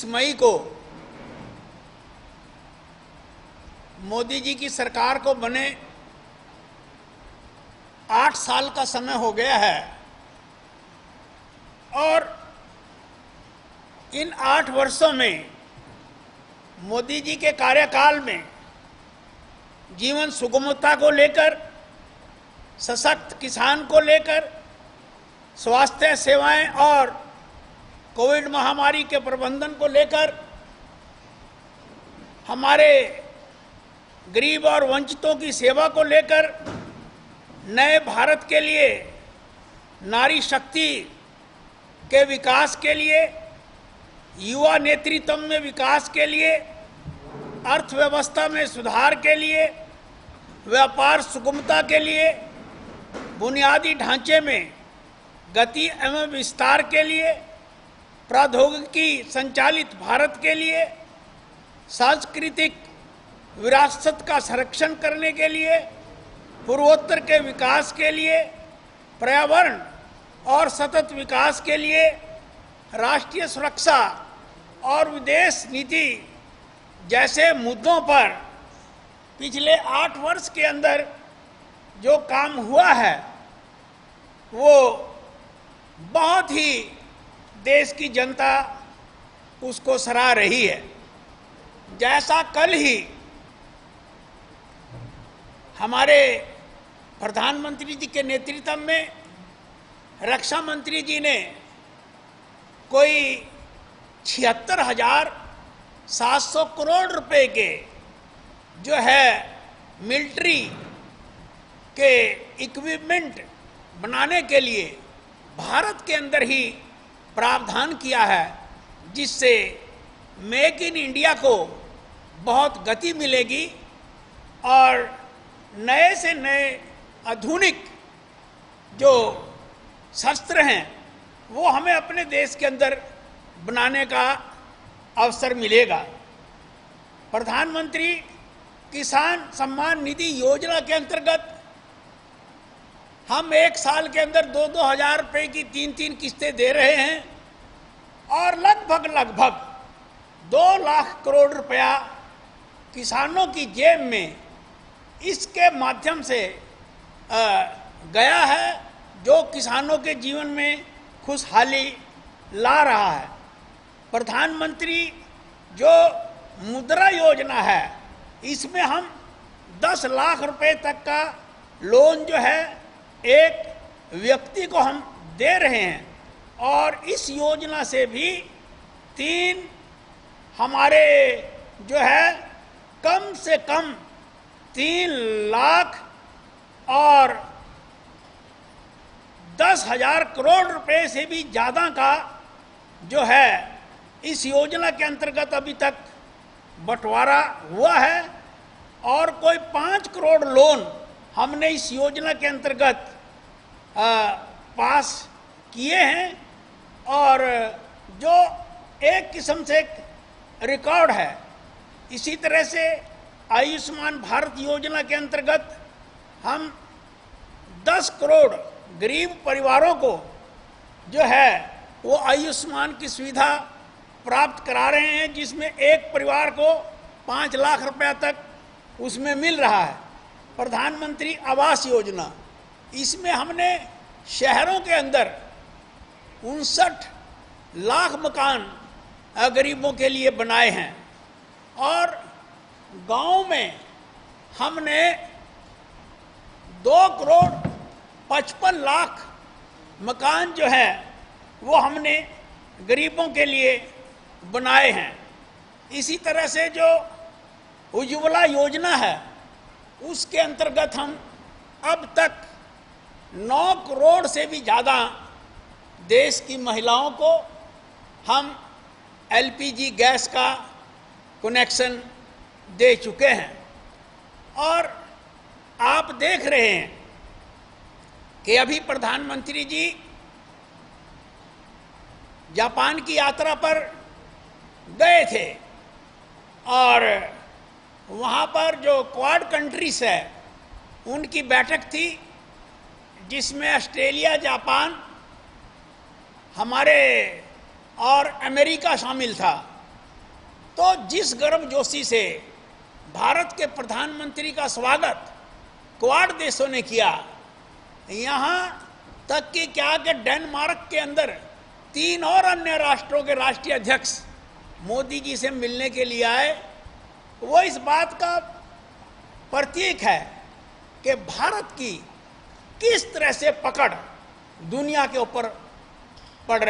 मई को मोदी जी की सरकार को बने 8 साल का समय हो गया है और इन 8 वर्षों में मोदी जी के कार्यकाल में जीवन सुगमता को लेकर, सशक्त किसान को लेकर, स्वास्थ्य सेवाएं और कोविड महामारी के प्रबंधन को लेकर, हमारे गरीब और वंचितों की सेवा को लेकर, नए भारत के लिए, नारी शक्ति के विकास के लिए, युवा नेतृत्व में विकास के लिए, अर्थव्यवस्था में सुधार के लिए, व्यापार सुगमता के लिए, बुनियादी ढांचे में गति एवं विस्तार के लिए, प्रौद्योगिकी संचालित भारत के लिए, सांस्कृतिक विरासत का संरक्षण करने के लिए, पूर्वोत्तर के विकास के लिए, पर्यावरण और सतत विकास के लिए, राष्ट्रीय सुरक्षा और विदेश नीति जैसे मुद्दों पर पिछले 8 वर्ष के अंदर जो काम हुआ है वो बहुत ही देश की जनता उसको सराह रही है। जैसा कल ही हमारे प्रधानमंत्री जी के नेतृत्व में रक्षा मंत्री जी ने कोई 76,700 करोड़ रुपए के जो है मिलिट्री के इक्विपमेंट बनाने के लिए भारत के अंदर ही प्रावधान किया है, जिससे मेक इन इंडिया को बहुत गति मिलेगी और नए से नए आधुनिक जो शस्त्र हैं वो हमें अपने देश के अंदर बनाने का अवसर मिलेगा। प्रधानमंत्री किसान सम्मान निधि योजना के अंतर्गत हम 1 साल के अंदर 2-2 हज़ार रुपये की 3-3 किस्तें दे रहे हैं और लगभग 2 लाख करोड़ रुपया किसानों की जेब में इसके माध्यम से गया है, जो किसानों के जीवन में खुशहाली ला रहा है। प्रधानमंत्री जो मुद्रा योजना है इसमें हम 10 लाख रुपए तक का लोन जो है एक व्यक्ति को हम दे रहे हैं और इस योजना से भी 3 हमारे जो है कम से कम 3 लाख और 10,000 करोड़ रुपए से भी ज़्यादा का जो है इस योजना के अंतर्गत अभी तक बंटवारा हुआ है और कोई 5 करोड़ लोन हमने इस योजना के अंतर्गत पास किए हैं और जो एक किस्म से एक रिकॉर्ड है। इसी तरह से आयुष्मान भारत योजना के अंतर्गत हम 10 करोड़ गरीब परिवारों को जो है वो आयुष्मान की सुविधा प्राप्त करा रहे हैं, जिसमें एक परिवार को 5 लाख रुपया तक उसमें मिल रहा है। प्रधानमंत्री आवास योजना, इसमें हमने शहरों के अंदर 59 लाख मकान गरीबों के लिए बनाए हैं और गांव में हमने 2 करोड़ 55 लाख मकान जो है वो हमने गरीबों के लिए बनाए हैं। इसी तरह से जो उज्ज्वला योजना है उसके अंतर्गत हम अब तक 9 करोड़ से भी ज़्यादा देश की महिलाओं को हम एलपीजी गैस का कनेक्शन दे चुके हैं। और आप देख रहे हैं कि अभी प्रधानमंत्री जी जापान की यात्रा पर गए थे और वहाँ पर जो क्वाड कंट्रीज है उनकी बैठक थी, जिसमें ऑस्ट्रेलिया, जापान, हमारे और अमेरिका शामिल था। तो जिस गर्मजोशी से भारत के प्रधानमंत्री का स्वागत क्वाड देशों ने किया, यहां तक कि क्या कि डेनमार्क के अंदर 3 और अन्य राष्ट्रों के राष्ट्रीय अध्यक्ष मोदी जी से मिलने के लिए आए, वो इस बात का प्रतीक है कि भारत की किस तरह से पकड़ दुनिया के ऊपर पड़ रही